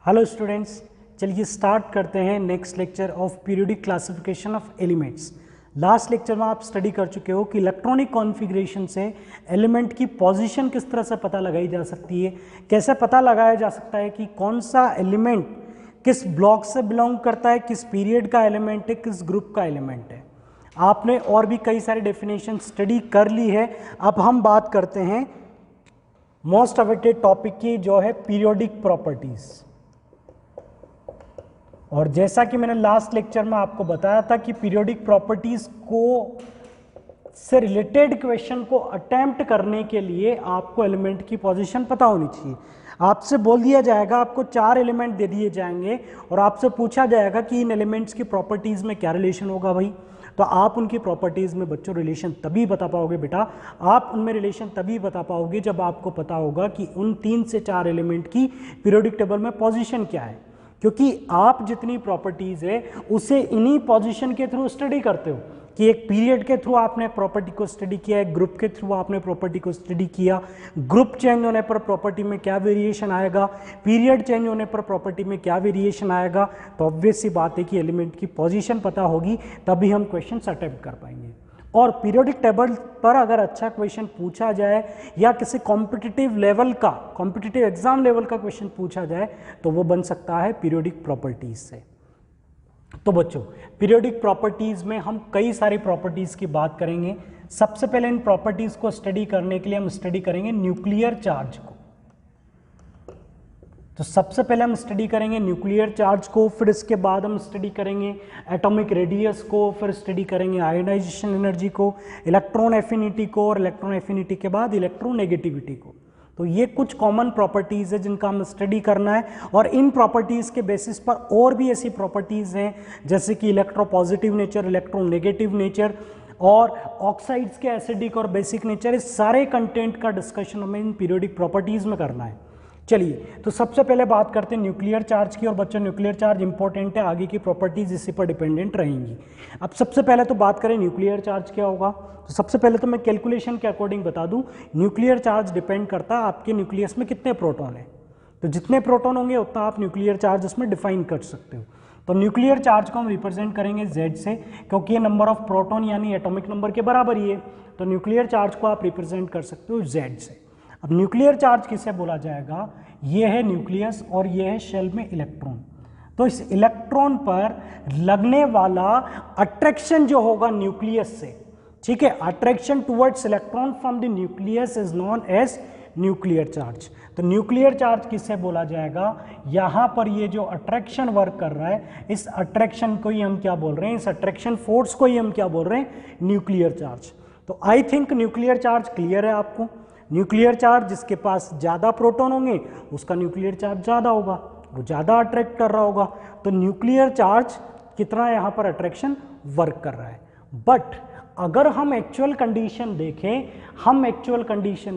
Hello students, चलिए start करते हैं next lecture of periodic classification of elements. Last lecture में आप स्टडी कर चुके हो कि इलेक्ट्रॉनिक कॉन्फ़िगरेशन से एलिमेंट की पोजीशन किस तरह से पता लगाई जा सकती है, कैसे पता लगाया जा सकता है कि कौन सा एलिमेंट किस ब्लॉक से बिलोंग करता है, किस पीरियड का एलिमेंट है, किस ग्रुप का एलिमेंट है। आपने और भी कई सारी डेफिनेशन स्टडी कर ली है। अब हम बात करते हैं मोस्ट अवेटेड टॉपिक की, जो है पीरियोडिक प्रॉपर्टीज। और जैसा कि मैंने लास्ट लेक्चर में आपको बताया था कि पीरियोडिक प्रॉपर्टीज को से रिलेटेड क्वेश्चन को अटेम्प्ट करने के लिए आपको एलिमेंट की पोजीशन पता होनी चाहिए। आपसे बोल दिया जाएगा, आपको 4 एलिमेंट दे दिए जाएंगे और आपसे पूछा जाएगा कि इन एलिमेंट्स की प्रॉपर्टीज में क्या रिलेशन होगा भाई। तो आप उनकी प्रॉपर्टीज में बच्चों रिलेशन तभी बता पाओगे बेटा, आप उनमें रिलेशन तभी बता पाओगे जब आपको पता होगा कि उन 3 से 4 एलिमेंट की पीरियोडिक टेबल में पोजीशन क्या है। क्योंकि आप जितनी प्रॉपर्टीज है उसे इन्हीं पोजीशन के थ्रू स्टडी करते हो कि एक पीरियड के थ्रू आपने प्रॉपर्टी को स्टडी किया, एक ग्रुप के थ्रू आपने प्रॉपर्टी को स्टडी किया, ग्रुप चेंज होने पर प्रॉपर्टी में क्या वेरिएशन आएगा, पीरियड चेंज होने पर प्रॉपर्टी में क्या वेरिएशन आएगा। तो ऑब्वियस सी बात है कि एलिमेंट की पोजीशन पता होगी तभी हम क्वेश्चन अटेम्प्ट कर पाएंगे। और पीरियोडिक टेबल पर अगर अच्छा क्वेश्चन पूछा जाए या किसी कॉम्पिटिटिव लेवल का, कॉम्पिटिटिव एग्जाम लेवल का क्वेश्चन पूछा जाए तो वो बन सकता है पीरियोडिक प्रॉपर्टीज से। तो बच्चों, पीरियोडिक प्रॉपर्टीज में हम कई सारी प्रॉपर्टीज की बात करेंगे। सबसे पहले इन प्रॉपर्टीज को स्टडी करने के लिए हम स्टडी करेंगे न्यूक्लियर चार्ज को। तो सबसे पहले हम स्टडी करेंगे न्यूक्लियर चार्ज को, फिर इसके बाद हम स्टडी करेंगे एटॉमिक रेडियस को, फिर स्टडी करेंगे आयोनाइजेशन एनर्जी को, इलेक्ट्रॉन एफिनिटी को, और इलेक्ट्रॉन एफिनिटी के बाद इलेक्ट्रोनेगेटिविटी को। तो ये कुछ कॉमन प्रॉपर्टीज़ है जिनका हम स्टडी करना है। और इन प्रॉपर्टीज़ के बेसिस पर और भी ऐसी प्रॉपर्टीज़ हैं जैसे कि इलेक्ट्रोपॉजिटिव नेचर, इलेक्ट्रोनेगेटिव नेचर और ऑक्साइड्स के एसिडिक और बेसिक नेचर। इस सारे कंटेंट का डिस्कशन हमें इन पीरियोडिक प्रॉपर्टीज़ में करना है। चलिए, तो सबसे पहले बात करते हैं न्यूक्लियर चार्ज की। और बच्चों, न्यूक्लियर चार्ज इंपॉर्टेंट है, आगे की प्रॉपर्टीज इसी पर डिपेंडेंट रहेंगी। अब सबसे पहले तो बात करें न्यूक्लियर चार्ज क्या होगा। तो सबसे पहले तो मैं कैलकुलेशन के अकॉर्डिंग बता दूं, न्यूक्लियर चार्ज डिपेंड करता है आपके न्यूक्लियस में कितने प्रोटॉन है। तो जितने प्रोटॉन होंगे उतना आप न्यूक्लियर चार्ज उसमें डिफाइन कर सकते हो। तो न्यूक्लियर चार्ज को हम रिप्रेजेंट करेंगे Z से, क्योंकि ये नंबर ऑफ प्रोटॉन यानी एटॉमिक नंबर के बराबर ही है। तो न्यूक्लियर चार्ज को आप रिप्रेजेंट कर सकते हो Z से। अब न्यूक्लियर चार्ज किसे बोला जाएगा, ये है न्यूक्लियस और ये है शेल में इलेक्ट्रॉन। तो इस इलेक्ट्रॉन पर लगने वाला अट्रैक्शन जो होगा न्यूक्लियस से, ठीक है, attraction towards electron from the nucleus is known as nuclear charge. तो न्यूक्लियर चार्ज किसे बोला जाएगा, यहां पर ये जो अट्रैक्शन वर्क कर रहा है, इस अट्रैक्शन को ही हम क्या बोल रहे हैं, इस अट्रैक्शन फोर्स को ही हम क्या बोल रहे हैं, न्यूक्लियर चार्ज। तो I think nuclear charge clear है आपको। न्यूक्लियर चार्ज जिसके पास ज़्यादा प्रोटॉन होंगे उसका न्यूक्लियर चार्ज ज़्यादा होगा, वो ज़्यादा अट्रैक्ट कर रहा होगा। तो न्यूक्लियर चार्ज कितना यहाँ पर अट्रैक्शन वर्क कर रहा है। बट अगर हम एक्चुअल कंडीशन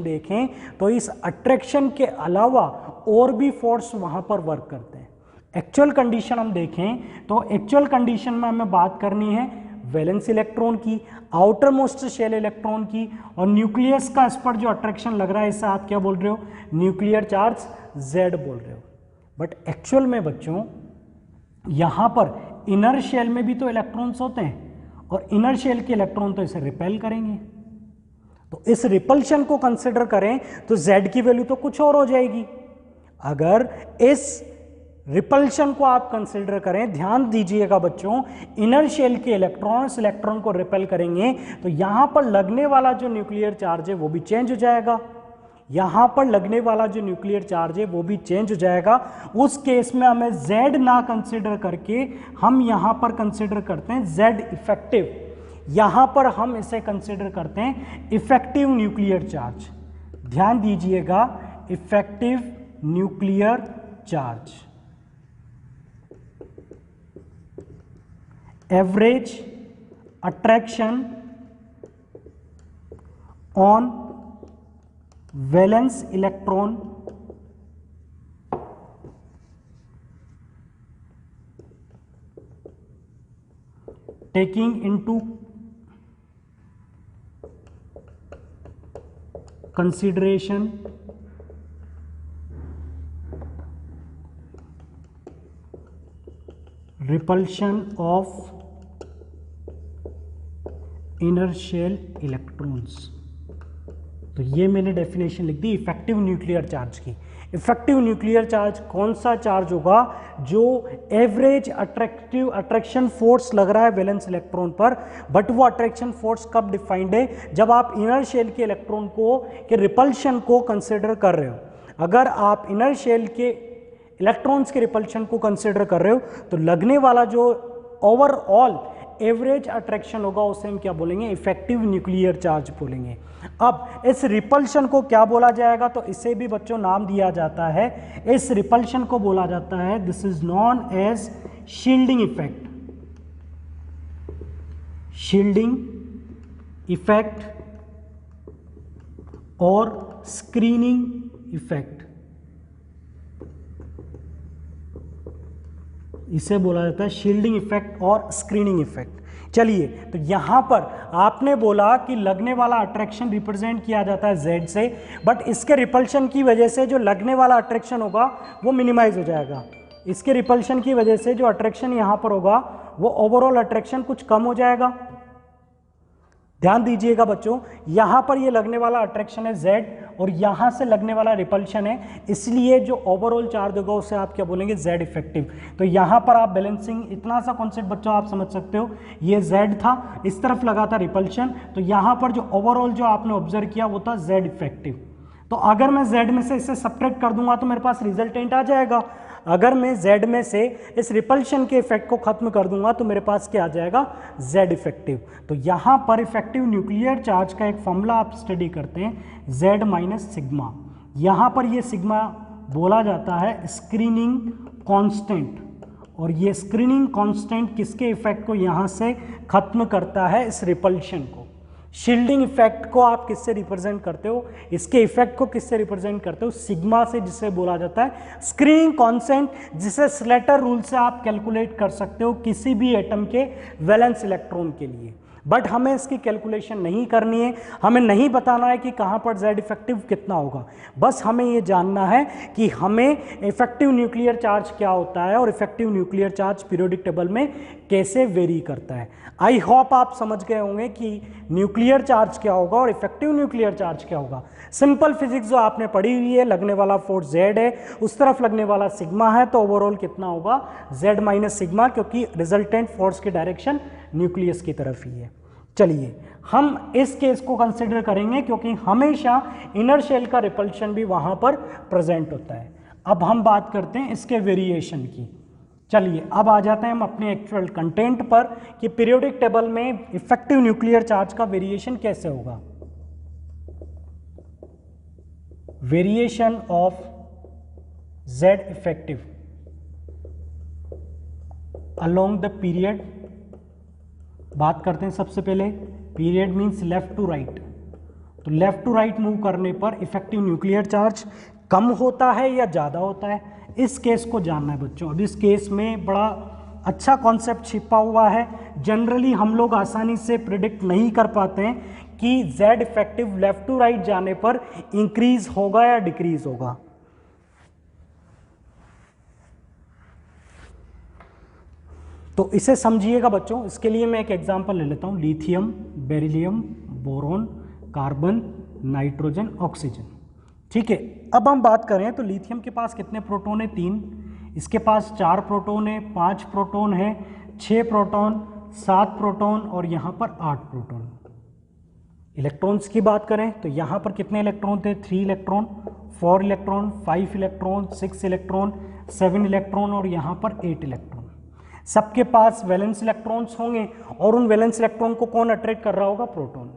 देखें, तो इस अट्रैक्शन के अलावा और भी फोर्स वहाँ पर वर्क करते हैं। एक्चुअल कंडीशन हम देखें तो एक्चुअल कंडीशन में हमें बात करनी है वैलेंस इलेक्ट्रॉन की, आउटर मोस्ट शेल इलेक्ट्रॉन की, और न्यूक्लियस का इस पर जो अट्रैक्शन लग रहा है इससे आप क्या बोल रहे हो, न्यूक्लियर चार्ज Z बोल रहे हो। बट एक्चुअल में बच्चों यहां पर इनर शेल में भी तो इलेक्ट्रॉन्स होते हैं और इनर शेल के इलेक्ट्रॉन तो इसे रिपेल करेंगे। तो इस रिपल्शन को कंसिडर करें तो Z की वैल्यू तो कुछ और हो जाएगी। अगर इस रिपल्शन को आप कंसिडर करें, ध्यान दीजिएगा बच्चों, इनर शेल के इलेक्ट्रॉन इस इलेक्ट्रॉन को रिपेल करेंगे तो यहां पर लगने वाला जो न्यूक्लियर चार्ज है वो भी चेंज हो जाएगा। यहां पर लगने वाला जो न्यूक्लियर चार्ज है वो भी चेंज हो जाएगा। उस केस में हमें Z ना कंसिडर करके हम यहां पर कंसिडर करते हैं Z इफेक्टिव। यहां पर हम इसे कंसिडर करते हैं इफेक्टिव न्यूक्लियर चार्ज। ध्यान दीजिएगा, effective nuclear charge. Average attraction on valence electron taking into consideration repulsion of inner shell electrons. तो ये मैंने डेफिनेशन लिख दी इफेक्टिव न्यूक्लियर चार्ज की। इफेक्टिव न्यूक्लियर चार्ज कौन सा चार्ज होगा? जो एवरेज अट्रैक्शन फोर्स लग रहा है वैलेंस इलेक्ट्रॉन पर, बट वो अट्रैक्शन फोर्स कब डिफाइंड है? जब आप इनर शेल के इलेक्ट्रॉन को के रिपल्शन को कंसिडर कर रहे हो। अगर आप इनर शेल के इलेक्ट्रॉन्स के रिपल्शन को कंसिडर कर रहे हो तो लगने वाला जो ओवरऑल एवरेज अट्रैक्शन होगा उसे हम क्या बोलेंगे? इफेक्टिव न्यूक्लियर चार्ज बोलेंगे। अब इस रिपल्शन को क्या बोला जाएगा? तो इसे भी बच्चों नाम दिया जाता है, इस रिपल्शन को बोला जाता है, this is known as shielding effect. Shielding effect और स्क्रीनिंग इफेक्ट, इसे बोला जाता है शील्डिंग इफेक्ट और स्क्रीनिंग इफेक्ट। चलिए, तो यहां पर आपने बोला कि लगने वाला अट्रैक्शन रिप्रेजेंट किया जाता है Z से, बट इसके रिपल्शन की वजह से जो लगने वाला अट्रैक्शन होगा वो मिनिमाइज हो जाएगा। इसके रिपल्शन की वजह से जो अट्रैक्शन यहां पर होगा वो ओवरऑल अट्रैक्शन कुछ कम हो जाएगा। ध्यान दीजिएगा बच्चों, यहां पर ये लगने वाला अट्रैक्शन है Z और यहां से लगने वाला रिपल्शन है, इसलिए जो ओवरऑल चार्ज होगा उसे आप क्या बोलेंगे? Z effective. तो यहां पर आप बैलेंसिंग, इतना सा कॉन्सेप्ट बच्चों आप समझ सकते हो, ये Z था, इस तरफ लगा था रिपल्शन, तो यहां पर जो ओवरऑल जो आपने ऑब्जर्व किया वो था Z इफेक्टिव। तो अगर मैं Z में से इसे सब्ट्रैक्ट कर दूंगा तो मेरे पास रिजल्टेंट आ जाएगा। अगर मैं Z में से इस रिपल्शन के इफेक्ट को खत्म कर दूंगा तो मेरे पास क्या आ जाएगा? Z effective. तो यहां पर इफेक्टिव न्यूक्लियर चार्ज का एक फॉर्मूला आप स्टडी करते हैं, Z माइनस सिग्मा। यहां पर ये सिग्मा बोला जाता है स्क्रीनिंग कांस्टेंट, और ये स्क्रीनिंग कांस्टेंट किसके इफेक्ट को यहां से खत्म करता है? इस रिपल्शन को। शील्डिंग इफेक्ट को आप किससे रिप्रेजेंट करते हो? इसके इफेक्ट को किससे रिप्रेजेंट करते हो? सिग्मा से, जिसे बोला जाता है स्क्रीनिंग कांस्टेंट, जिसे स्लेटर रूल से आप कैलकुलेट कर सकते हो किसी भी एटम के वैलेंस इलेक्ट्रॉन के लिए। बट हमें इसकी कैलकुलेशन नहीं करनी है, हमें नहीं बताना है कि कहाँ पर Z इफेक्टिव कितना होगा, बस हमें ये जानना है कि हमें इफेक्टिव न्यूक्लियर चार्ज क्या होता है और effective nuclear charge periodic table में कैसे वेरी करता है। आई होप आप समझ गए होंगे कि न्यूक्लियर चार्ज क्या होगा और इफेक्टिव न्यूक्लियर चार्ज क्या होगा। सिंपल फिजिक्स जो आपने पढ़ी हुई है, लगने वाला फोर्स Z है, उस तरफ लगने वाला सिग्मा है, तो ओवरऑल कितना होगा? Z माइनस सिग्मा, क्योंकि रिजल्टेंट फोर्स की डायरेक्शन न्यूक्लियस की तरफ ही है। चलिए, हम इस केस को कंसिडर करेंगे क्योंकि हमेशा इनर शेल का रिपल्शन भी वहां पर प्रेजेंट होता है। अब हम बात करते हैं इसके वेरिएशन की। चलिए, अब आ जाते हैं हम अपने एक्चुअल कंटेंट पर कि पीरियोडिक टेबल में इफेक्टिव न्यूक्लियर चार्ज का वेरिएशन कैसे होगा। Variation of Z effective along the period. बात करते हैं सबसे पहले, period means left to right. तो लेफ्ट टू राइट मूव करने पर इफेक्टिव न्यूक्लियर चार्ज कम होता है या ज़्यादा होता है, इस केस को जानना है बच्चों। अब इस केस में बड़ा अच्छा कॉन्सेप्ट छिपा हुआ है। जनरली हम लोग आसानी से प्रिडिक्ट नहीं कर पाते हैं कि Z effective left to right जाने पर इंक्रीज होगा या डिक्रीज होगा। तो इसे समझिएगा बच्चों। इसके लिए मैं एक एग्जांपल ले लेता हूं, lithium, beryllium, boron, carbon, nitrogen, oxygen. ठीक है, अब हम बात करें तो लिथियम के पास कितने प्रोटॉन है? 3। इसके पास 4 प्रोटॉन है, 5 प्रोटॉन है, 6 प्रोटॉन, 7 प्रोटॉन और यहाँ पर 8 प्रोटॉन। इलेक्ट्रॉन्स की बात करें तो यहाँ पर कितने इलेक्ट्रॉन थे? 3 electron, 4 electron, 5 electron, 6 electron, 7 electron और यहाँ पर 8 इलेक्ट्रॉन। सबके पास वैलेंस इलेक्ट्रॉन्स होंगे और उन वैलेंस इलेक्ट्रॉन को कौन अट्रैक्ट कर रहा होगा? प्रोटॉन।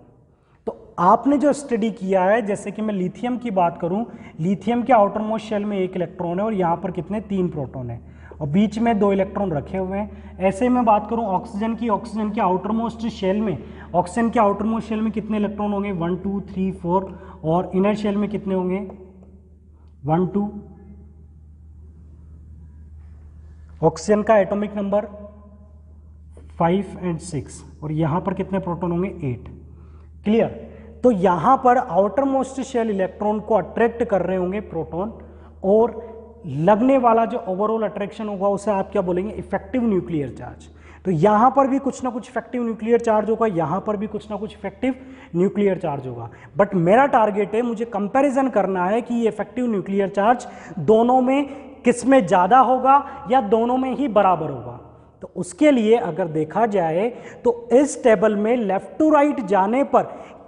तो आपने जो स्टडी किया है, जैसे कि मैं लिथियम की बात करूं, लिथियम के आउटर मोस्ट शेल में 1 इलेक्ट्रॉन है और यहाँ पर कितने? 3 प्रोटॉन है और बीच में 2 इलेक्ट्रॉन रखे हुए हैं। ऐसे मैं बात करूं ऑक्सीजन की, ऑक्सीजन के आउटर मोस्ट शेल में, ऑक्सीजन के आउटर मोस्ट शेल में कितने इलेक्ट्रॉन होंगे? 1 2 3 4 और इनर शेल में कितने होंगे? 1 2। ऑक्सीजन का एटॉमिक नंबर 5 और 6 और यहाँ पर कितने प्रोटॉन होंगे? 8। क्लियर? तो यहाँ पर आउटर मोस्ट शेल इलेक्ट्रॉन को अट्रैक्ट कर रहे होंगे प्रोटॉन और लगने वाला जो ओवरऑल अट्रैक्शन होगा उसे आप क्या बोलेंगे, इफेक्टिव न्यूक्लियर चार्ज। तो यहां पर भी कुछ ना कुछ इफेक्टिव न्यूक्लियर चार्ज होगा, यहां पर भी कुछ ना कुछ इफेक्टिव न्यूक्लियर चार्ज होगा। बट मेरा टारगेट है, मुझे कंपैरिजन करना है कि ये इफेक्टिव न्यूक्लियर चार्ज दोनों में किस में ज़्यादा होगा या दोनों में ही बराबर होगा। तो उसके लिए अगर देखा जाए तो इस टेबल में लेफ्ट टू राइट जाने पर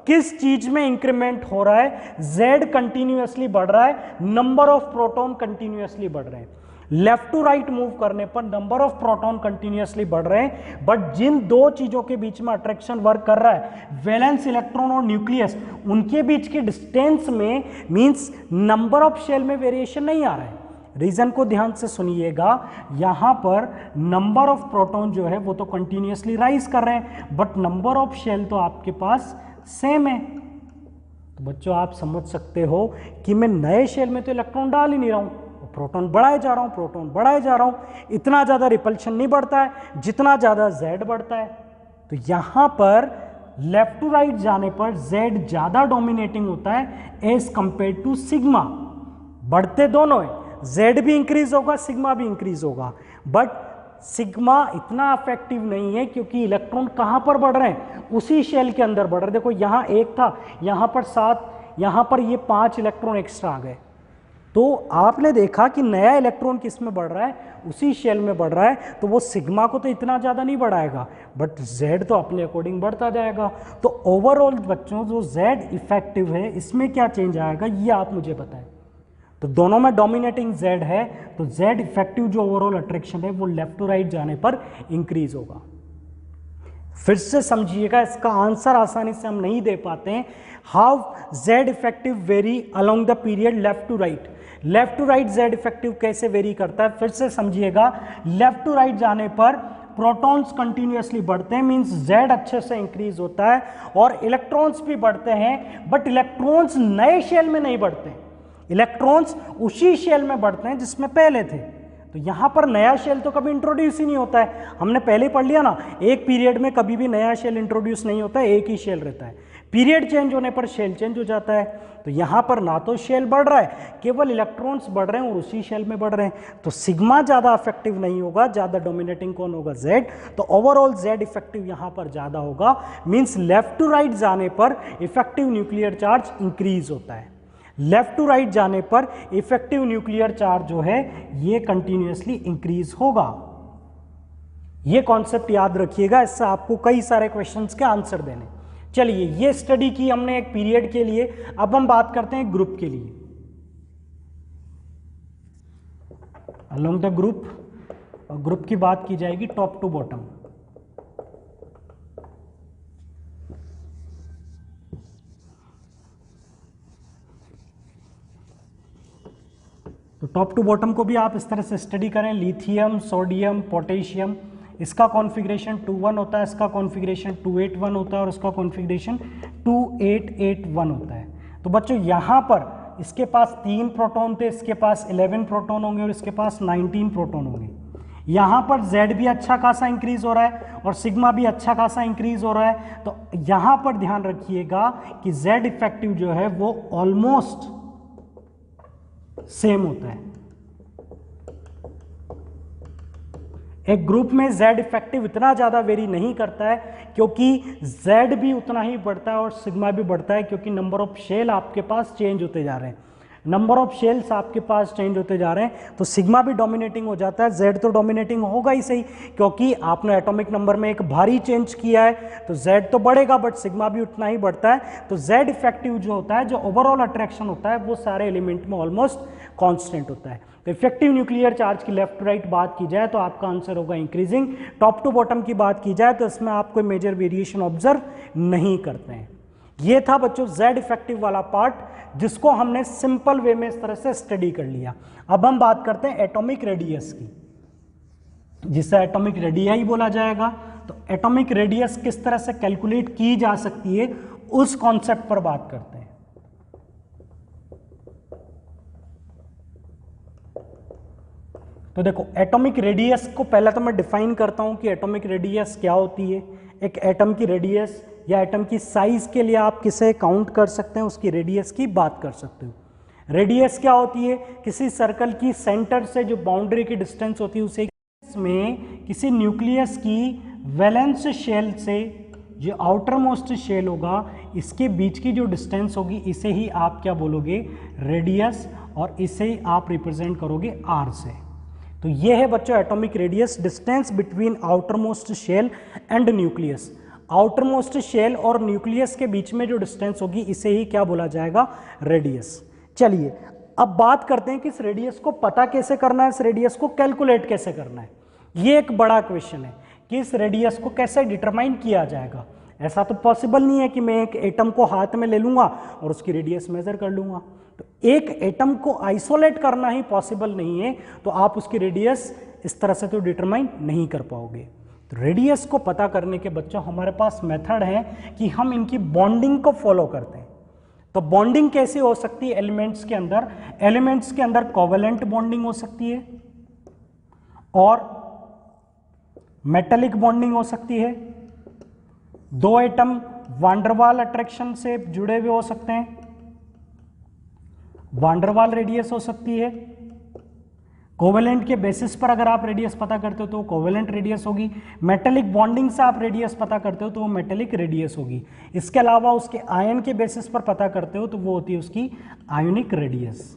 किस चीज में इंक्रीमेंट हो रहा है, Z कंटिन्यूअसली बढ़ रहा है, नंबर ऑफ प्रोटॉन कंटिन्यूअसली बढ़ रहे हैं। लेफ्ट टू राइट मूव करने पर नंबर ऑफ प्रोटॉन कंटिन्यूअसली बढ़ रहे हैं, बट जिन दो चीजों के बीच में अट्रैक्शन वर्क कर रहा है, वैलेंस इलेक्ट्रॉन और न्यूक्लियस, उनके बीच की डिस्टेंस में मींस नंबर ऑफ शेल में वेरिएशन नहीं आ रहा है। रीजन को ध्यान से सुनिएगा, यहां पर नंबर ऑफ प्रोटॉन जो है वो तो कंटिन्यूअसली राइज कर रहे हैं, बट नंबर ऑफ शेल तो आपके पास सेम है। तो बच्चों आप समझ सकते हो कि मैं नए शेल में तो इलेक्ट्रॉन डाल ही नहीं रहा हूं, प्रोटॉन बढ़ाए जा रहा हूं, प्रोटॉन बढ़ाए जा रहा हूं, इतना ज्यादा रिपल्शन नहीं बढ़ता है जितना ज्यादा Z बढ़ता है। तो यहां पर लेफ्ट टू राइट जाने पर Z ज्यादा डोमिनेटिंग होता है एज कंपेयर टू सिग्मा। बढ़ते दोनों है, Z भी इंक्रीज होगा, सिग्मा भी इंक्रीज होगा, बट सिग्मा इतना इफेक्टिव नहीं है क्योंकि इलेक्ट्रॉन कहां पर बढ़ रहे हैं, उसी शेल के अंदर बढ़ रहे हैं। देखो यहां 1 था, यहां पर 7, यहां पर ये 5 इलेक्ट्रॉन एक्स्ट्रा आ गए। तो आपने देखा कि नया इलेक्ट्रॉन किस में बढ़ रहा है, उसी शेल में बढ़ रहा है, तो वो सिग्मा को तो इतना ज़्यादा नहीं बढ़ाएगा, बट Z तो अपने अकॉर्डिंग बढ़ता जाएगा। तो ओवरऑल बच्चों जो Z इफेक्टिव है इसमें क्या चेंज आएगा ये आप मुझे बताएं। तो दोनों में डोमिनेटिंग Z है, तो Z इफेक्टिव जो ओवरऑल अट्रैक्शन है वो लेफ्ट टू राइट जाने पर इंक्रीज होगा। फिर से समझिएगा, इसका आंसर आसानी से हम नहीं दे पाते हैं। How Z effective vary along the period left to right, left to right Z effective कैसे वेरी करता है, फिर से समझिएगा। लेफ्ट टू राइट जाने पर प्रोटॉन्स कंटिन्यूअसली बढ़ते हैं, मींस Z अच्छे से इंक्रीज होता है, और इलेक्ट्रॉन्स भी बढ़ते हैं, बट इलेक्ट्रॉन्स नए शेल में नहीं बढ़ते हैं, इलेक्ट्रॉन्स उसी शेल में बढ़ते हैं जिसमें पहले थे। तो यहां पर नया शेल तो कभी इंट्रोड्यूस ही नहीं होता है, हमने पहले ही पढ़ लिया ना, एक पीरियड में कभी भी नया शेल इंट्रोड्यूस नहीं होता है, एक ही शेल रहता है। पीरियड चेंज होने पर शेल चेंज हो जाता है। तो यहां पर ना तो शेल बढ़ रहा है, केवल इलेक्ट्रॉन्स बढ़ रहे हैं और उसी शेल में बढ़ रहे हैं। तो सिग्मा ज्यादा इफेक्टिव नहीं होगा, ज्यादा डोमिनेटिंग कौन होगा, Z। तो ओवरऑल Z इफेक्टिव यहां पर ज्यादा होगा, मींस लेफ्ट टू राइट जाने पर इफेक्टिव न्यूक्लियर चार्ज इंक्रीज होता है। लेफ्ट टू राइट जाने पर इफेक्टिव न्यूक्लियर चार्ज जो है ये कंटिन्यूअसली इंक्रीज होगा। ये कॉन्सेप्ट याद रखिएगा, इससे आपको कई सारे क्वेश्चंस के आंसर देने। चलिए ये स्टडी की हमने एक पीरियड के लिए, अब हम बात करते हैं ग्रुप के लिए। अलोंग द ग्रुप, और ग्रुप की बात की जाएगी टॉप टू बॉटम। तो टॉप टू बॉटम को भी आप इस तरह से स्टडी करें, लिथियम, सोडियम, पोटेशियम, इसका कॉन्फ़िगरेशन 2-1 होता है, इसका कॉन्फ़िगरेशन 2-8-1 होता है, और इसका कॉन्फ़िगरेशन 2-8-8-1 होता है। तो बच्चों यहाँ पर इसके पास 3 प्रोटॉन थे, इसके पास 11 प्रोटॉन होंगे और इसके पास 19 प्रोटॉन होंगे। यहाँ पर Z भी अच्छा खासा इंक्रीज हो रहा है और सिग्मा भी अच्छा खासा इंक्रीज हो रहा है। तो यहाँ पर ध्यान रखिएगा कि Z इफेक्टिव जो है वो ऑलमोस्ट सेम होता है। एक ग्रुप में Z इफेक्टिव इतना ज़्यादा वेरी नहीं करता है क्योंकि Z भी उतना ही बढ़ता है और सिग्मा भी बढ़ता है, क्योंकि नंबर ऑफ शेल आपके पास चेंज होते जा रहे हैं, नंबर ऑफ शेल्स आपके पास चेंज होते जा रहे हैं। तो सिग्मा भी डोमिनेटिंग हो जाता है, Z तो डोमिनेटिंग होगा ही सही, क्योंकि आपने एटॉमिक नंबर में एक भारी चेंज किया है, तो Z तो बढ़ेगा बट सिग्मा भी उतना ही बढ़ता है। तो Z इफेक्टिव जो होता है, जो ओवरऑल अट्रैक्शन होता है, वो सारे एलिमेंट में ऑलमोस्ट कांस्टेंट होता है। तो इफेक्टिव न्यूक्लियर चार्ज की लेफ्ट राइट बात की जाए तो आपका आंसर होगा इंक्रीजिंग। टॉप टू बॉटम की बात की जाए तो इसमें आप कोई मेजर वेरिएशन ऑब्जर्व नहीं करते हैं। ये था बच्चों Z इफेक्टिव वाला पार्ट, जिसको हमने सिंपल वे में इस तरह से स्टडी कर लिया। अब हम बात करते हैं एटॉमिक रेडियस की, जिसे एटॉमिक रेडियाई बोला जाएगा। तो एटॉमिक रेडियस किस तरह से कैलकुलेट की जा सकती है, उस कॉन्सेप्ट पर बात करते हैं। तो देखो एटॉमिक रेडियस को पहले तो मैं डिफाइन करता हूं कि एटॉमिक रेडियस क्या होती है। एक एटम की रेडियस या एटम की साइज के लिए आप किसे काउंट कर सकते हैं, उसकी रेडियस की बात कर सकते हो। रेडियस क्या होती है? किसी सर्कल की सेंटर से जो बाउंड्री की डिस्टेंस होती है उसे, इसमें किसी न्यूक्लियस की वैलेंस शेल से जो आउटर मोस्ट शेल होगा इसके बीच की जो डिस्टेंस होगी इसे ही आप क्या बोलोगे? रेडियस, और इसे आप रिप्रेजेंट करोगे r से। तो ये है बच्चों atomic radius, distance between outermost shell and nucleus. Outermost shell और न्यूक्लियस के बीच में जो डिस्टेंस होगी इसे ही क्या बोला जाएगा? रेडियस। चलिए अब बात करते हैं कि इस रेडियस को पता कैसे करना है, इस रेडियस को कैलकुलेट कैसे करना है। ये एक बड़ा क्वेश्चन है कि इस रेडियस को कैसे डिटरमाइन किया जाएगा। ऐसा तो पॉसिबल नहीं है कि मैं एक एटम को हाथ में ले लूंगा और उसकी रेडियस मेजर कर लूंगा। तो एक एटम को आइसोलेट करना ही पॉसिबल नहीं है, तो आप उसकी रेडियस इस तरह से तो डिटरमाइन नहीं कर पाओगे। तो रेडियस को पता करने के बच्चों हमारे पास मेथड है कि हम इनकी बॉन्डिंग को फॉलो करते हैं। तो बॉन्डिंग कैसी हो सकती है एलिमेंट्स के अंदर? एलिमेंट्स के अंदर कोवेलेंट बॉन्डिंग हो सकती है और मेटेलिक बॉन्डिंग हो सकती है। दो एटम वांडरवाल अट्रैक्शन से जुड़े हुए हो सकते हैं, वांडरवाल रेडियस हो सकती है। कोवेलेंट के बेसिस पर अगर आप रेडियस पता करते हो तो कोवेलेंट रेडियस होगी। मेटेलिक बॉन्डिंग से आप रेडियस पता करते हो तो वो मेटेलिक रेडियस होगी। इसके अलावा उसके आयन के बेसिस पर पता करते हो तो वो होती है उसकी आयोनिक रेडियस,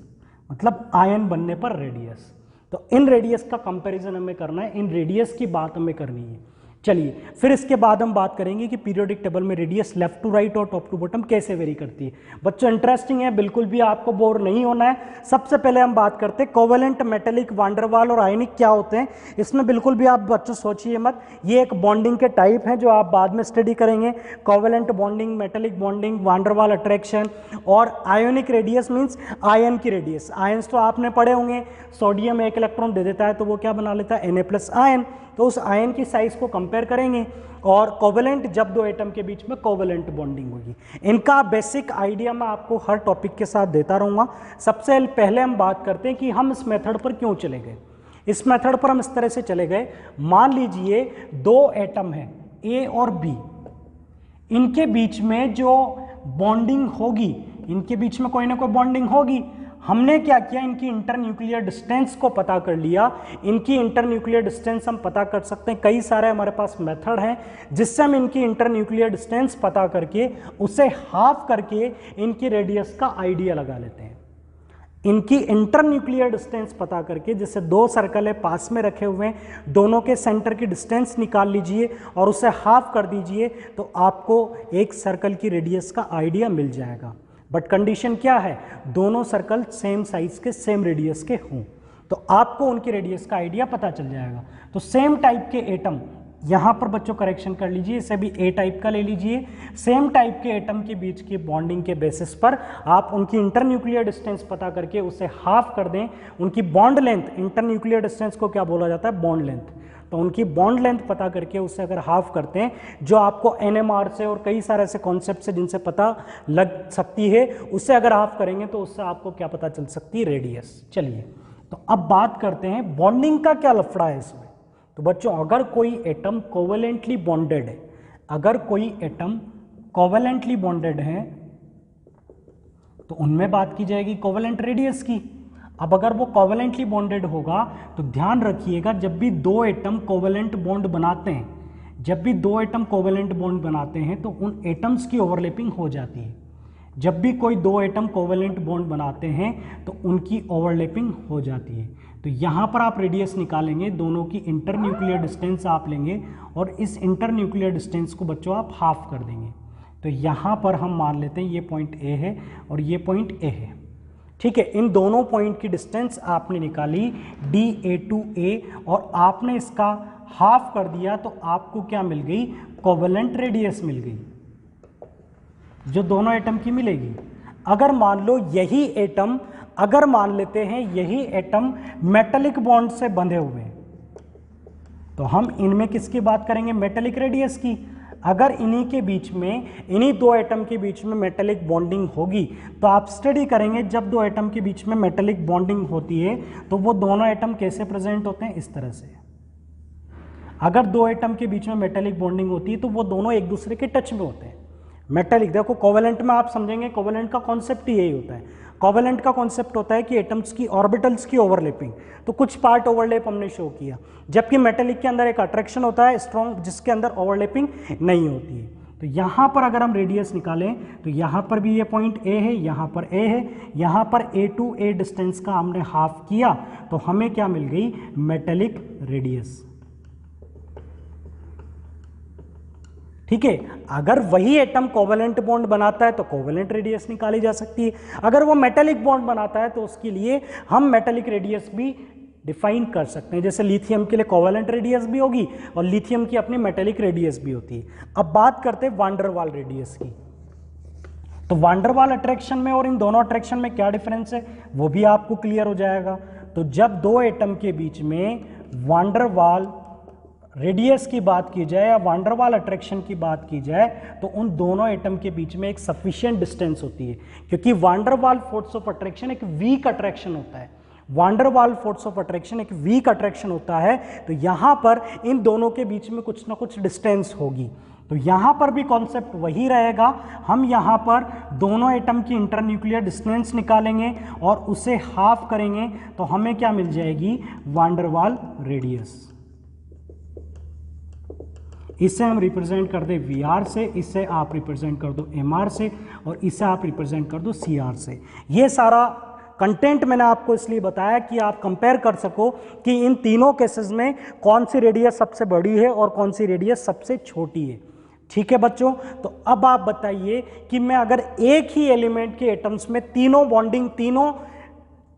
मतलब आयन बनने पर रेडियस। तो इन रेडियस का कंपैरिजन हमें करना है, इन रेडियस की बात हमें करनी है। चलिए फिर इसके बाद हम बात करेंगे कि पीरियोडिक टेबल में रेडियस लेफ्ट टू राइट और टॉप टू बॉटम कैसे वेरी करती है। बच्चों इंटरेस्टिंग है, बिल्कुल भी आपको बोर नहीं होना है। सबसे पहले हम बात करते हैं कोवेलेंट, मेटेलिक, वांडरवाल और आयनिक क्या होते हैं। इसमें बिल्कुल भी आप बच्चों सोचिए मत, ये एक बॉन्डिंग के टाइप हैं जो आप बाद में स्टडी करेंगे। Covalent bonding, metallic bonding, van der Waal attraction और आयोनिक रेडियस मीन्स आयन की रेडियस। आयन्स तो आपने पढ़े होंगे, सोडियम एक इलेक्ट्रॉन दे देता है तो वो क्या बना लेता है? Na+ ion. तो उस आयन की साइज को कंपेयर करेंगे। और कोवेलेंट जब दो एटम के बीच में कोवेलेंट बॉन्डिंग होगी। इनका बेसिक आइडिया मैं आपको हर टॉपिक के साथ देता रहूँगा। सबसे पहले हम बात करते हैं कि हम इस मेथड पर क्यों चले गए। इस मेथड पर हम इस तरह से चले गए, मान लीजिए दो एटम हैं ए और बी, इनके बीच में जो बॉन्डिंग होगी, इनके बीच में कोई ना कोई बॉन्डिंग होगी। हमने क्या किया, इनकी इंटरन्यूक्लियर डिस्टेंस को पता कर लिया। इनकी इंटरन्यूक्लियर डिस्टेंस हम पता कर सकते हैं, कई सारे हमारे पास मेथड हैं जिससे हम इनकी इंटरन्यूक्लियर डिस्टेंस पता करके उसे हाफ करके इनकी रेडियस का आइडिया लगा लेते हैं। इनकी इंटरन्यूक्लियर डिस्टेंस पता करके, जैसे दो सर्कल है पास में रखे हुए हैं, दोनों के सेंटर की डिस्टेंस निकाल लीजिए और उसे हाफ कर दीजिए तो आपको एक सर्कल की रेडियस का आइडिया मिल जाएगा। बट कंडीशन क्या है? दोनों सर्कल सेम साइज के, सेम रेडियस के हों, तो आपको उनकी रेडियस का आइडिया पता चल जाएगा। तो सेम टाइप के एटम, यहाँ पर बच्चों करेक्शन कर लीजिए, इसे भी ए टाइप का ले लीजिए। सेम टाइप के एटम के बीच की बॉन्डिंग के बेसिस पर आप उनकी इंटरन्यूक्लियर डिस्टेंस पता करके उसे हाफ कर दें। उनकी बॉन्ड लेंथ, इंटरन्यूक्लियर डिस्टेंस को क्या बोला जाता है? Bond length. तो उनकी बॉन्ड लेंथ पता करके उससे अगर हाफ करते हैं, जो आपको NMR से और कई सारे ऐसे कॉन्सेप्ट से जिनसे पता लग सकती है, उससे अगर हाफ करेंगे तो उससे आपको क्या पता चल सकती है? रेडियस। चलिए तो अब बात करते हैं बॉन्डिंग का क्या लफड़ा है इसमें। तो बच्चों अगर कोई एटम कोवेलेंटली बॉन्डेड है, अगर कोई एटम कोवेलेंटली बॉन्डेड है तो उनमें बात की जाएगी कोवेलेंट रेडियस की। अब अगर वो कोवेलेंटली बॉन्डेड होगा तो ध्यान रखिएगा, जब भी दो एटम कोवेलेंट बॉन्ड बनाते हैं, जब भी दो एटम कोवेलेंट बॉन्ड बनाते हैं तो उन एटम्स की ओवरलैपिंग हो जाती है। जब भी कोई दो एटम कोवेलेंट बॉन्ड बनाते हैं तो उनकी ओवरलैपिंग हो जाती है। तो यहाँ पर आप रेडियस निकालेंगे, दोनों की इंटरन्यूक्लियर डिस्टेंस आप लेंगे और इस इंटरन्यूक्लियर डिस्टेंस को बच्चों आप हाफ कर देंगे। तो यहाँ पर हम मान लेते हैं ये पॉइंट ए है और ये पॉइंट ए है, ठीक है। इन दोनों पॉइंट की डिस्टेंस आपने निकाली DA2A और आपने इसका हाफ कर दिया तो आपको क्या मिल गई? कोवेलेंट रेडियस मिल गई, जो दोनों एटम की मिलेगी। अगर मान लो यही एटम, अगर मान लेते हैं यही एटम मेटेलिक बॉन्ड से बंधे हुए हैं तो हम इनमें किसकी बात करेंगे? मेटेलिक रेडियस की। अगर इन्हीं के बीच में, इन्हीं दो एटम के बीच में मेटेलिक बॉन्डिंग होगी तो आप स्टडी करेंगे, जब दो एटम के बीच में मेटेलिक बॉन्डिंग होती है तो वो दोनों एटम कैसे प्रेजेंट होते हैं? इस तरह से। अगर दो एटम के बीच में मेटेलिक बॉन्डिंग होती है तो वो दोनों एक दूसरे के टच में होते हैं। मेटेलिक, देखो कोवेलेंट में आप समझेंगे, कोवेलेंट का कॉन्सेप्ट ही यही होता है। कोवेलेंट का कॉन्सेप्ट होता है कि एटम्स की ऑर्बिटल्स की ओवरलैपिंग, तो कुछ पार्ट ओवरलैप हमने शो किया, जबकि मेटेलिक के अंदर एक अट्रैक्शन होता है स्ट्रॉन्ग, जिसके अंदर ओवरलैपिंग नहीं होती है। तो यहाँ पर अगर हम रेडियस निकालें तो यहाँ पर भी ये पॉइंट ए है, यहाँ पर ए है, यहाँ पर ए टू ए डिस्टेंस का हमने हाफ किया तो हमें क्या मिल गई, मेटेलिक रेडियस। ठीक है, अगर वही एटम कोवेलेंट बॉन्ड बनाता है तो कोवेलेंट रेडियस निकाली जा सकती है, अगर वो मेटेलिक बॉन्ड बनाता है तो उसके लिए हम मेटेलिक रेडियस भी डिफाइन कर सकते हैं। जैसे लिथियम के लिए कोवेलेंट रेडियस भी होगी और लिथियम की अपनी मेटेलिक रेडियस भी होती है। अब बात करते हैं वान डेर वाल रेडियस की। तो वान डेर वाल अट्रैक्शन में और इन दोनों अट्रैक्शन में क्या डिफरेंस है वो भी आपको क्लियर हो जाएगा। तो जब दो एटम के बीच में वान डेर वाल रेडियस की बात की जाए या वान डेर वाल अट्रैक्शन की बात की जाए तो उन दोनों एटम के बीच में एक सफिशिएंट डिस्टेंस होती है, क्योंकि van der Waals force of attraction एक वीक अट्रैक्शन होता है। Van der Waals force of attraction एक वीक अट्रैक्शन होता है, तो यहां पर इन दोनों के बीच में कुछ ना कुछ डिस्टेंस होगी। तो यहां पर भी कॉन्सेप्ट वही रहेगा, हम यहां पर दोनों एटम की इंटरन्यूक्लियर डिस्टेंस निकालेंगे और उसे हाफ करेंगे तो हमें क्या मिल जाएगी, वान डेर वाल रेडियस। इसे हम रिप्रेजेंट कर दे वी से, इसे आप रिप्रेजेंट कर दो एम से और इसे आप रिप्रेजेंट कर दो सी से। ये सारा कंटेंट मैंने आपको इसलिए बताया कि आप कंपेयर कर सको कि इन तीनों केसेस में कौन सी रेडियस सबसे बड़ी है और कौन सी रेडियस सबसे छोटी है। ठीक है बच्चों, तो अब आप बताइए कि मैं अगर एक ही एलिमेंट के एटम्स में तीनों बॉन्डिंग,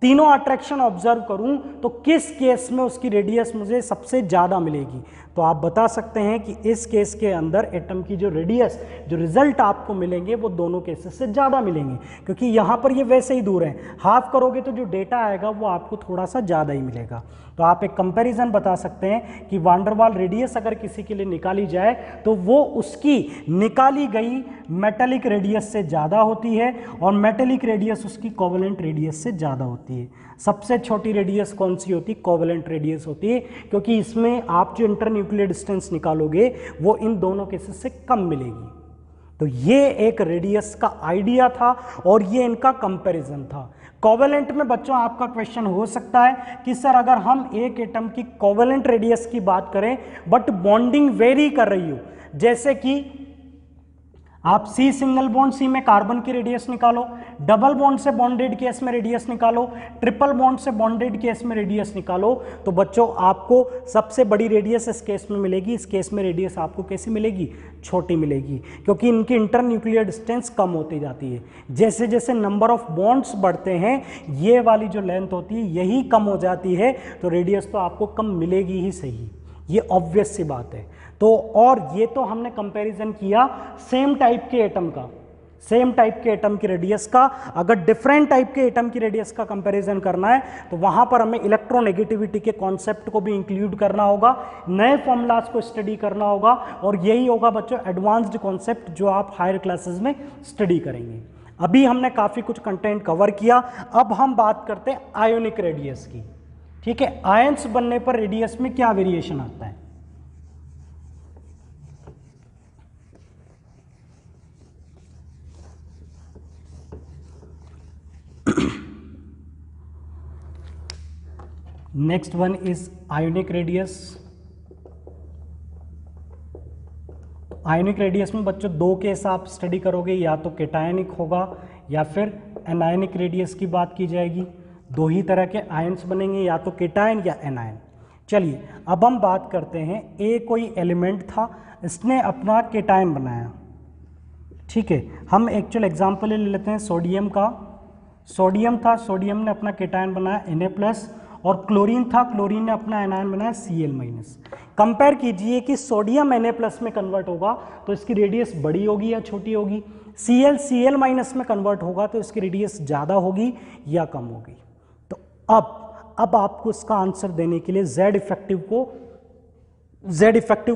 तीनों अट्रैक्शन ऑब्जर्व करूं तो किस केस में उसकी रेडियस मुझे सबसे ज़्यादा मिलेगी। तो आप बता सकते हैं कि इस केस के अंदर एटम की जो रेडियस, जो रिजल्ट आपको मिलेंगे वो दोनों केसेस से ज़्यादा मिलेंगे, क्योंकि यहाँ पर ये वैसे ही दूर है। हाफ करोगे तो जो डेटा आएगा वो आपको थोड़ा सा ज़्यादा ही मिलेगा। तो आप एक कंपैरिजन बता सकते हैं कि वान डेर वाल रेडियस अगर किसी के लिए निकाली जाए तो वो उसकी निकाली गई मेटेलिक रेडियस से ज़्यादा होती है और मेटेलिक रेडियस उसकी कोवेलेंट रेडियस से ज़्यादा होती है। सबसे छोटी रेडियस कौन सी होती है, कोवेलेंट रेडियस होती है, क्योंकि इसमें आप जो इंटरन्यूक्लियर डिस्टेंस निकालोगे वो इन दोनों केसेस से कम मिलेगी। तो ये एक रेडियस का आइडिया था और ये इनका कंपैरिजन था। कोवेलेंट में बच्चों आपका क्वेश्चन हो सकता है कि सर अगर हम एक एटम की कोवेलेंट रेडियस की बात करें बट बॉन्डिंग वेरी कर रही हो, जैसे कि आप सी सिंगल बॉन्ड, सी में कार्बन की रेडियस निकालो, डबल बॉन्ड से बॉन्डेड केस में रेडियस निकालो, ट्रिपल बॉन्ड से बॉन्डेड केस में रेडियस निकालो, तो बच्चों आपको सबसे बड़ी रेडियस इस केस में मिलेगी। इस केस में रेडियस आपको कैसी मिलेगी, छोटी मिलेगी, क्योंकि इनकी इंटरन्यूक्लियर डिस्टेंस कम होती जाती है। जैसे जैसे नंबर ऑफ बॉन्ड्स बढ़ते हैं ये वाली जो लेंथ होती है यही कम हो जाती है, तो रेडियस तो आपको कम मिलेगी ही सही, ये ऑब्वियस सी बात है। तो और ये तो हमने कंपैरिजन किया सेम टाइप के एटम का, सेम टाइप के एटम की रेडियस का। अगर डिफरेंट टाइप के एटम की रेडियस का कंपैरिजन करना है तो वहां पर हमें इलेक्ट्रोनेगेटिविटी के कॉन्सेप्ट को भी इंक्लूड करना होगा, नए फॉर्मूलाज को स्टडी करना होगा, और यही होगा बच्चों एडवांस्ड कॉन्सेप्ट जो आप हायर क्लासेस में स्टडी करेंगे। अभी हमने काफ़ी कुछ कंटेंट कवर किया, अब हम बात करते हैं आयोनिक रेडियस की। ठीक है, आयंस बनने पर रेडियस में क्या वेरिएशन आता है। Next one is ionic radius. Ionic radius में बच्चों दो केस आप स्टडी करोगे, या तो केटायनिक होगा या फिर एनायनिक रेडियस की बात की जाएगी। दो ही तरह के आयंस बनेंगे, या तो केटायन या एनायन। चलिए अब हम बात करते हैं, ए कोई एलिमेंट था, इसने अपना केटायन बनाया। ठीक है, हम एक्चुअल एग्जाम्पल ले लेते हैं सोडियम का। सोडियम था, सोडियम ने अपना केटायन बनाया Na+, और क्लोरीन था, क्लोरीन ने अपना एनायन बनाया Cl-। कंपेयर कीजिए कि सोडियम Na+ में कन्वर्ट होगा तो इसकी रेडियस बड़ी होगी या छोटी होगी, Cl में कन्वर्ट होगा तो इसकी रेडियस ज़्यादा होगी या कम होगी। तो अब आपको इसका आंसर देने के लिए Z इफेक्टिव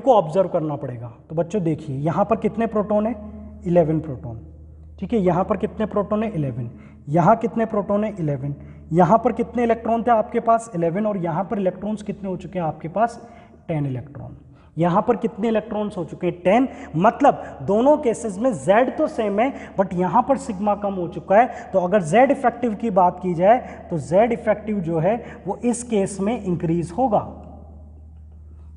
को ऑब्जर्व करना पड़ेगा। तो बच्चों देखिए यहाँ पर कितने प्रोटॉन है, 11 प्रोटॉन। ठीक है, यहाँ पर कितने प्रोटॉन है, 11। यहाँ कितने प्रोटॉन है, 11। यहाँ पर कितने इलेक्ट्रॉन थे आपके पास, 11, और यहाँ पर इलेक्ट्रॉन्स कितने हो चुके हैं आपके पास, 10 इलेक्ट्रॉन। यहाँ पर कितने इलेक्ट्रॉन्स हो चुके हैं 10, मतलब दोनों केसेस में Z तो सेम है बट यहाँ पर सिग्मा कम हो चुका है। तो अगर Z इफेक्टिव की बात की जाए तो Z इफेक्टिव जो है वो इस केस में इंक्रीज होगा।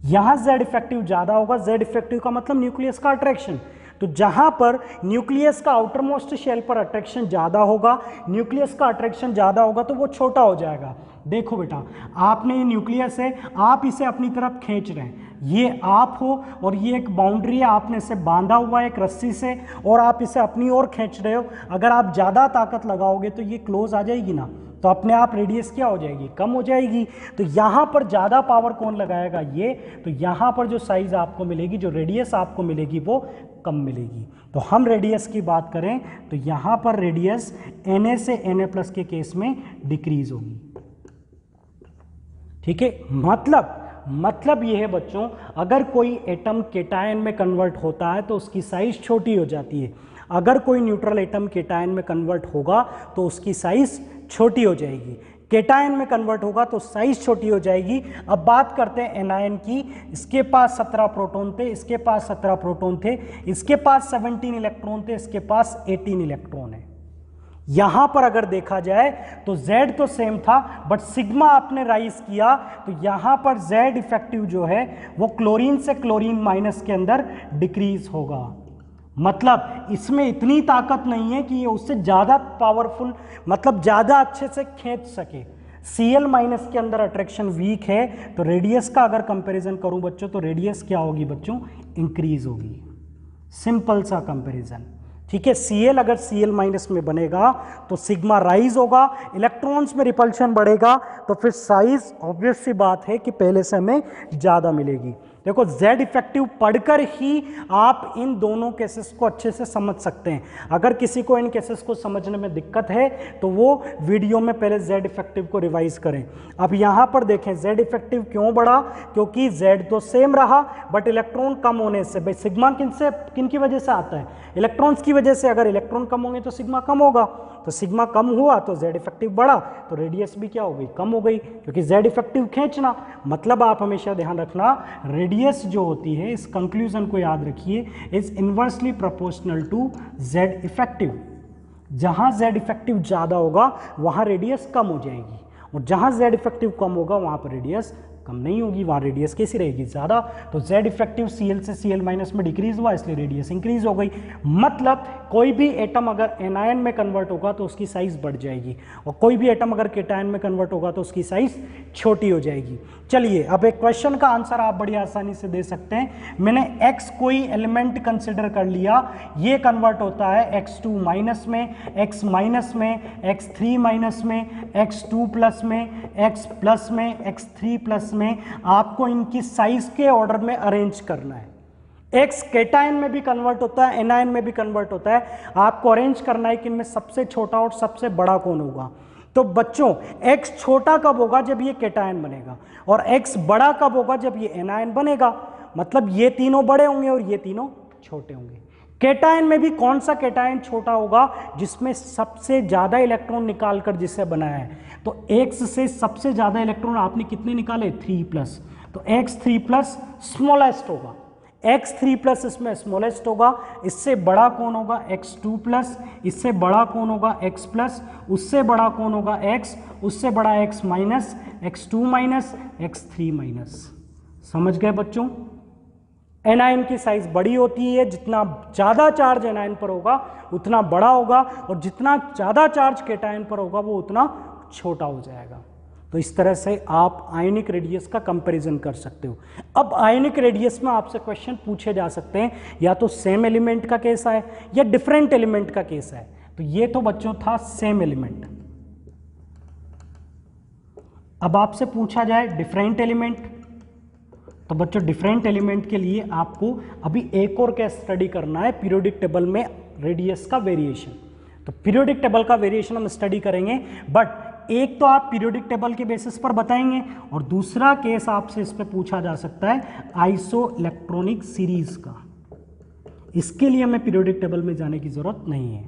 यहाँ Z इफेक्टिव ज़्यादा होगा, Z इफेक्टिव का मतलब न्यूक्लियस का अट्रैक्शन, तो जहां पर न्यूक्लियस का आउटर मोस्ट शेल पर अट्रैक्शन ज़्यादा होगा, न्यूक्लियस का अट्रैक्शन ज़्यादा होगा तो वो छोटा हो जाएगा। देखो बेटा, आपने ये न्यूक्लियस है, आप इसे अपनी तरफ खींच रहे हैं, ये आप हो और ये एक बाउंड्री है, आपने इसे बांधा हुआ है एक रस्सी से और आप इसे अपनी ओर खींच रहे हो। अगर आप ज़्यादा ताकत लगाओगे तो ये क्लोज आ जाएगी ना, तो अपने आप रेडियस क्या हो जाएगी, कम हो जाएगी। तो यहाँ पर ज़्यादा पावर कौन लगाएगा, ये, तो यहाँ पर जो साइज आपको मिलेगी, जो रेडियस आपको मिलेगी वो कम मिलेगी। तो हम रेडियस की बात करें तो यहाँ पर रेडियस Na से Na+ के केस में डिक्रीज होगी। ठीक है, मतलब ये है बच्चों, अगर कोई एटम केटायन में कन्वर्ट होता है तो उसकी साइज छोटी हो जाती है, अगर कोई न्यूट्रल एटम केटायन में कन्वर्ट होगा तो उसकी साइज छोटी हो जाएगी, केटायन में कन्वर्ट होगा तो साइज छोटी हो जाएगी। अब बात करते हैं एनायन की, इसके पास 17 प्रोटॉन थे, इसके पास 17 प्रोटॉन थे, इसके पास 17 इलेक्ट्रॉन थे, इसके पास 18 इलेक्ट्रॉन है। यहां पर अगर देखा जाए तो Z तो सेम था बट सिग्मा आपने राइज किया, तो यहां पर Z इफेक्टिव जो है वो क्लोरीन से क्लोरीन माइनस के अंदर डिक्रीज होगा। मतलब इसमें इतनी ताकत नहीं है कि ये उससे ज़्यादा पावरफुल, मतलब ज़्यादा अच्छे से खींच सके। Cl- के अंदर अट्रैक्शन वीक है, तो रेडियस का अगर कंपैरिजन करूं बच्चों तो रेडियस क्या होगी बच्चों, इंक्रीज होगी। सिंपल सा कंपैरिजन, ठीक है। Cl अगर Cl- में बनेगा तो सिग्मा राइज होगा, इलेक्ट्रॉन्स में रिपल्शन बढ़ेगा, तो फिर साइज ऑब्वियस सी बात है कि पहले से हमें ज़्यादा मिलेगी। देखो Z इफेक्टिव पढ़कर ही आप इन दोनों केसेस को अच्छे से समझ सकते हैं। अगर किसी को इन केसेस को समझने में दिक्कत है तो वो वीडियो में पहले Z इफेक्टिव को रिवाइज करें। अब यहाँ पर देखें Z इफेक्टिव क्यों बढ़ा, क्योंकि Z तो सेम रहा बट इलेक्ट्रॉन कम होने से, भाई सिग्मा किन की वजह से आता है, इलेक्ट्रॉन्स की वजह से। अगर इलेक्ट्रॉन कम होंगे तो सिग्मा कम होगा, तो सिग्मा कम हुआ तो Z इफेक्टिव बढ़ा, तो रेडियस भी क्या हो गई, कम हो गई, क्योंकि Z इफेक्टिव खींचना। मतलब आप हमेशा ध्यान रखना, रेडियस जो होती है, इस कंक्लूजन को याद रखिए, is inversely proportional to Z effective. जहां Z इफेक्टिव ज़्यादा होगा वहां रेडियस कम हो जाएगी, और जहां Z इफेक्टिव कम होगा वहां पर रेडियस कम नहीं होगी, वहाँ रेडियस कैसी रहेगी, ज़्यादा। तो Z इफेक्टिव Cl से Cl- में डिक्रीज हुआ, इसलिए रेडियस इंक्रीज हो गई। मतलब कोई भी एटम अगर एनायन में कन्वर्ट होगा तो उसकी साइज बढ़ जाएगी, और कोई भी एटम अगर केटायन में कन्वर्ट होगा तो उसकी साइज छोटी हो जाएगी। चलिए, अब एक क्वेश्चन का आंसर आप बड़ी आसानी से दे सकते हैं। मैंने x कोई एलिमेंट कंसिडर कर लिया, ये कन्वर्ट होता है x2 माइनस में, x माइनस में, x3 माइनस में, x2 प्लस में, x प्लस में, x3 प्लस में। आपको इनकी साइज के ऑर्डर में अरेंज करना है। X केटायन में भी कन्वर्ट होता है, एनायन में भी कन्वर्ट होता है, आपको अरेंज करना है कि इनमें सबसे छोटा और सबसे बड़ा कौन होगा। तो बच्चों X छोटा कब होगा, जब ये केटायन बनेगा, और X बड़ा कब होगा, जब ये एनायन बनेगा। मतलब ये तीनों बड़े होंगे और ये तीनों छोटे होंगे। केटायन में भी कौन सा केटायन छोटा होगा, जिसमें सबसे ज्यादा इलेक्ट्रॉन निकालकर जिसे बनाया है। तो X से सबसे ज्यादा इलेक्ट्रॉन आपने कितने निकाले, 3+, तो X3+ स्मॉलेस्ट होगा, X3+ इसमें स्मॉलेस्ट होगा। इससे बड़ा कौन होगा, X2+, इससे बड़ा कौन होगा, X+, उससे बड़ा कौन होगा, X, उससे बड़ा X-, X2-, X3-। समझ गए बच्चों। एनायन की साइज बड़ी होती है, जितना ज़्यादा चार्ज एनायन पर होगा उतना बड़ा होगा, और जितना ज़्यादा चार्ज केटायन पर होगा वो उतना छोटा हो जाएगा। तो इस तरह से आप आयनिक रेडियस का कंपैरिजन कर सकते हो। अब आयनिक रेडियस में आपसे क्वेश्चन पूछे जा सकते हैं, या तो सेम एलिमेंट का केस है या डिफरेंट एलिमेंट का केस है। तो ये तो बच्चों था सेम एलिमेंट। अब आपसे पूछा जाए डिफरेंट एलिमेंट, तो बच्चों डिफरेंट एलिमेंट के लिए आपको अभी एक और केस स्टडी करना है, पीरियोडिक टेबल में रेडियस का वेरिएशन। तो पीरियोडिक टेबल का वेरिएशन हम स्टडी करेंगे, बट एक तो आप पीरियोडिक टेबल के बेसिस पर बताएंगे, और दूसरा केस आपसे इस पे पूछा जा सकता है आइसो इलेक्ट्रॉनिक सीरीज का। इसके लिए हमें पीरियोडिक टेबल में जाने की जरूरत नहीं है,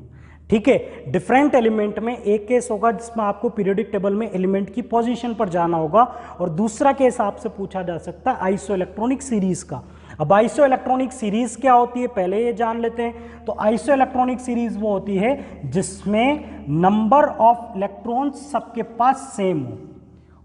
ठीक है। डिफरेंट एलिमेंट में एक केस होगा जिसमें आपको पीरियोडिक टेबल में एलिमेंट की पोजीशन पर जाना होगा, और दूसरा केस आपसे पूछा जा सकता है आइसो इलेक्ट्रॉनिक सीरीज का। अब आइसो इलेक्ट्रॉनिक सीरीज क्या होती है पहले ये जान लेते हैं। तो आइसो इलेक्ट्रॉनिक सीरीज वो होती है जिसमें नंबर ऑफ इलेक्ट्रॉन्स सबके पास सेम हो,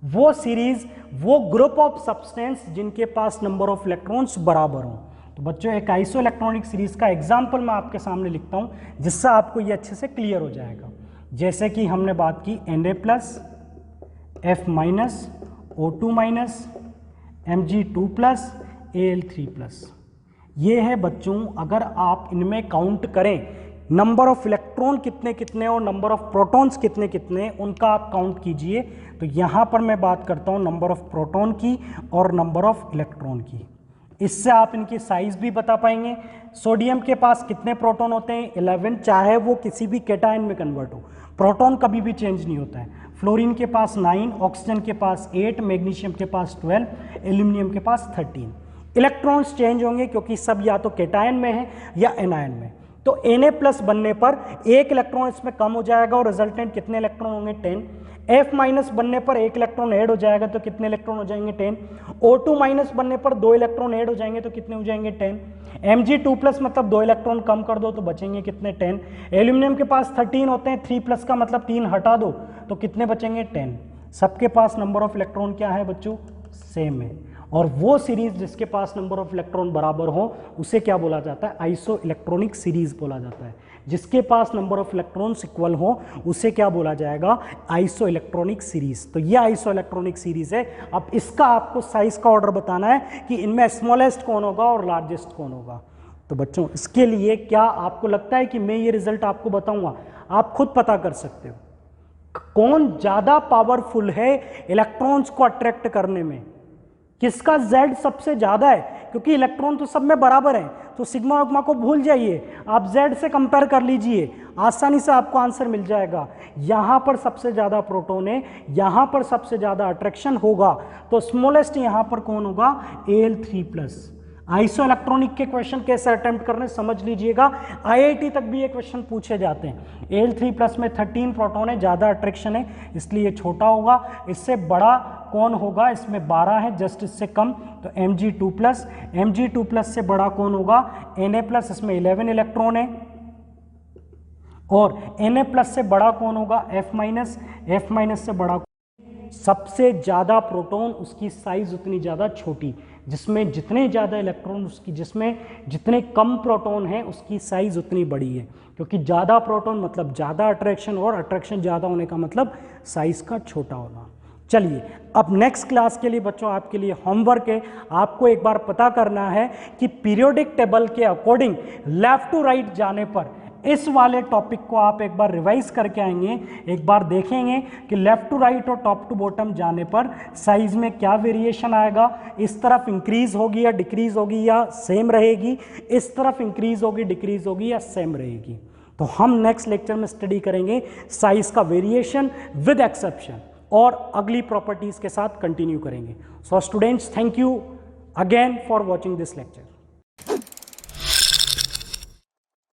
वो सीरीज, वो ग्रुप ऑफ सब्सटेंस जिनके पास नंबर ऑफ इलेक्ट्रॉन्स बराबर हो। तो बच्चों एक आइसो इलेक्ट्रॉनिक सीरीज का एग्जाम्पल मैं आपके सामने लिखता हूं जिससे आपको ये अच्छे से क्लियर हो जाएगा। जैसे कि हमने बात की Na+, F-, O2-, Mg2+, Al3+। ये है बच्चों, अगर आप इनमें काउंट करें नंबर ऑफ इलेक्ट्रॉन कितने कितने और नंबर ऑफ प्रोटॉन्स कितने कितने, उनका आप काउंट कीजिए। तो यहाँ पर मैं बात करता हूँ नंबर ऑफ प्रोटॉन की और नंबर ऑफ इलेक्ट्रॉन की। इससे आप इनकी साइज भी बता पाएंगे। सोडियम के पास कितने प्रोटॉन होते हैं? 11, चाहे वो किसी भी कैटायन में कन्वर्ट हो, प्रोटॉन कभी भी चेंज नहीं होता है। फ्लोरीन के पास 9, ऑक्सीजन के पास 8, मैग्नीशियम के पास 12, एल्यूमिनियम के पास 13। इलेक्ट्रॉन्स चेंज होंगे क्योंकि सब या तो कैटायन में है या एनायन में। तो Na+ बनने पर एक इलेक्ट्रॉन इसमें कम हो जाएगा और रिजल्टेंट कितने इलेक्ट्रॉन होंगे? 10। F- बनने पर एक इलेक्ट्रॉन ऐड हो जाएगा तो कितने इलेक्ट्रॉन हो जाएंगे? 10। O2- बनने पर 2 इलेक्ट्रॉन ऐड हो जाएंगे तो कितने हो जाएंगे? 10। Mg2+ मतलब 2 इलेक्ट्रॉन कम कर दो तो बचेंगे कितने? 10। एल्यूमिनियम के पास 13 होते हैं, 3+ का मतलब 3 हटा दो तो कितने बचेंगे? 10। सबके पास नंबर ऑफ इलेक्ट्रॉन क्या है बच्चों? सेम है। और वो सीरीज जिसके पास नंबर ऑफ इलेक्ट्रॉन बराबर हो उसे क्या बोला जाता है? आइसो इलेक्ट्रॉनिक सीरीज बोला जाता है। जिसके पास नंबर ऑफ इलेक्ट्रॉन्स इक्वल हो उसे क्या बोला जाएगा? Iso electronic series. तो ये आइसो इलेक्ट्रॉनिक सीरीज है। अब इसका आपको साइज का ऑर्डर बताना है कि इनमें स्मॉलेस्ट कौन होगा और लार्जेस्ट कौन होगा। तो बच्चों इसके लिए क्या आपको लगता है कि मैं ये रिजल्ट आपको बताऊंगा? आप खुद पता कर सकते हो कौन ज्यादा पावरफुल है इलेक्ट्रॉन्स को अट्रैक्ट करने में। किसका Z सबसे ज्यादा है, क्योंकि इलेक्ट्रॉन तो सब में बराबर है। तो सिग्मा उग्मा को भूल जाइए, आप Z से कंपेयर कर लीजिए, आसानी से आपको आंसर मिल जाएगा। यहां पर सबसे ज्यादा प्रोटॉन है, यहां पर सबसे ज्यादा अट्रैक्शन होगा, तो स्मॉलेस्ट यहां पर कौन होगा? Al3+। आइसो इलेक्ट्रॉनिक के क्वेश्चन कैसे अटेम्प्ट करने समझ लीजिएगा, IIT तक भी ये क्वेश्चन पूछे जाते हैं। Al3+ में 13 प्रोटॉन है, ज़्यादा अट्रैक्शन है इसलिए ये छोटा होगा। इससे बड़ा कौन होगा? इसमें 12 है, जस्ट इससे कम, तो Mg2+। Mg2+ से बड़ा कौन होगा? Na+, इसमें 11 इलेक्ट्रॉन है। और Na+ से बड़ा कौन होगा? F-। F- से बड़ा सबसे ज़्यादा प्रोटॉन, उसकी साइज उतनी ज़्यादा छोटी। जिसमें जितने ज़्यादा इलेक्ट्रॉन उसकी, जिसमें जितने कम प्रोटॉन हैं उसकी साइज उतनी बड़ी है, क्योंकि ज़्यादा प्रोटॉन मतलब ज़्यादा अट्रैक्शन, और अट्रैक्शन ज़्यादा होने का मतलब साइज का छोटा होना। चलिए अब नेक्स्ट क्लास के लिए बच्चों आपके लिए होमवर्क है, आपको एक बार पता करना है कि पीरियोडिक टेबल के अकॉर्डिंग लेफ्ट टू राइट जाने पर इस वाले टॉपिक को आप एक बार रिवाइज करके आएंगे, एक बार देखेंगे कि लेफ्ट टू राइट और टॉप टू बॉटम जाने पर साइज में क्या वेरिएशन आएगा। इस तरफ इंक्रीज होगी या डिक्रीज होगी या सेम रहेगी, इस तरफ इंक्रीज होगी, डिक्रीज होगी या सेम रहेगी। तो हम नेक्स्ट लेक्चर में स्टडी करेंगे साइज का वेरिएशन विद एक्सेप्शन, और अगली प्रॉपर्टीज के साथ कंटिन्यू करेंगे। So students, thank you again for watching this lecture.